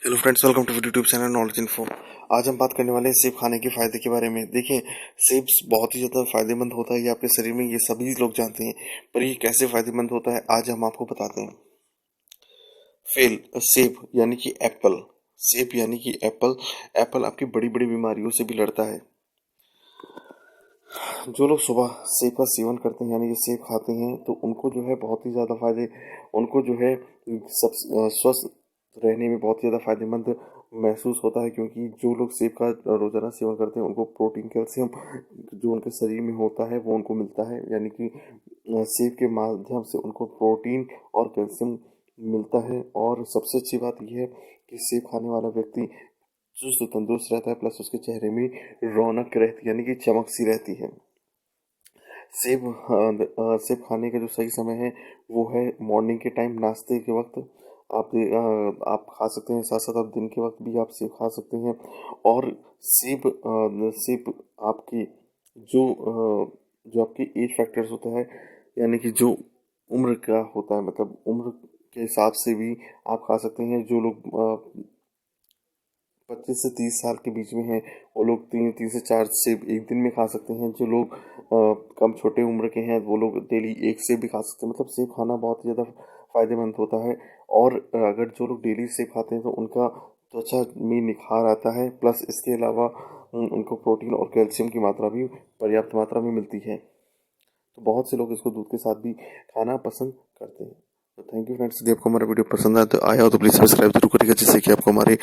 Hello friends, welcome to YouTube channel knowledge info. आज हम बात करने वाले हैं सेब खाने के फायदे के बारे में। देखिए, सेब बहुत ही ज़्यादा फायदेमंद होता है, ये आपके शरीर में ये सभी लोग जानते हैं, पर ये कैसे फायदेमंद होता है आज हम आपको बताते हैं। फेल सेब यानी कि एप्पल, सेब यानी कि एप्पल, एप्पल आपकी बड़ी बड़ी बीमारियों से भी लड़ता है। जो लोग सुबह सेब का सेवन करते हैं यानी कि सेब खाते हैं तो उनको जो है बहुत ही ज़्यादा फायदे, उनको जो है सब स्वस्थ रहने में बहुत ही ज़्यादा फायदेमंद महसूस होता है, क्योंकि जो लोग सेब का रोज़ाना सेवन करते हैं उनको प्रोटीन कैल्शियम जो उनके शरीर में होता है वो उनको मिलता है, यानी कि सेब के माध्यम से उनको प्रोटीन और कैल्शियम मिलता है। और सबसे अच्छी बात यह है कि सेब खाने वाला व्यक्ति चुस्त तंदुरुस्त रहता है, प्लस उसके चेहरे में रौनक रहती है यानी कि चमक सी रहती है। सेब खाने का जो सही समय है वो है मॉर्निंग के टाइम, नाश्ते के वक्त। आप खा सकते हैं, साथ साथ आप दिन के वक्त भी आप सेब खा सकते हैं। और सेब आपकी जो जो आपकी एज फैक्टर्स होता है, यानी कि जो उम्र का होता है, मतलब उम्र के हिसाब से भी आप खा सकते हैं। जो लोग 25 से 30 साल के बीच में हैं वो लोग 3 से 4 सेब एक दिन में खा सकते हैं। जो लोग कम छोटे उम्र के हैं वो लोग डेली एक सेब भी खा सकते हैं। मतलब सेब खाना बहुत ही ज़्यादा फायदेमंद होता है। और अगर जो लोग डेली सेब खाते हैं तो उनका त्वचा में निखार आता है, प्लस इसके अलावा उनको प्रोटीन और कैल्शियम की मात्रा भी पर्याप्त मात्रा में मिलती है। तो बहुत से लोग इसको दूध के साथ भी खाना पसंद करते हैं। तो थैंक यू फ्रेंड्स, यदि आपको हमारा वीडियो पसंद आया हो तो प्लीज़ सब्सक्राइब जरूर करिएगा, जिससे कि आपको हमारे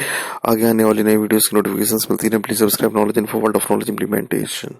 आगे आने वाली नई वीडियोस की नोटिफिकेशंस मिलती रहे। Please subscribe knowledge info, world of knowledge implementation.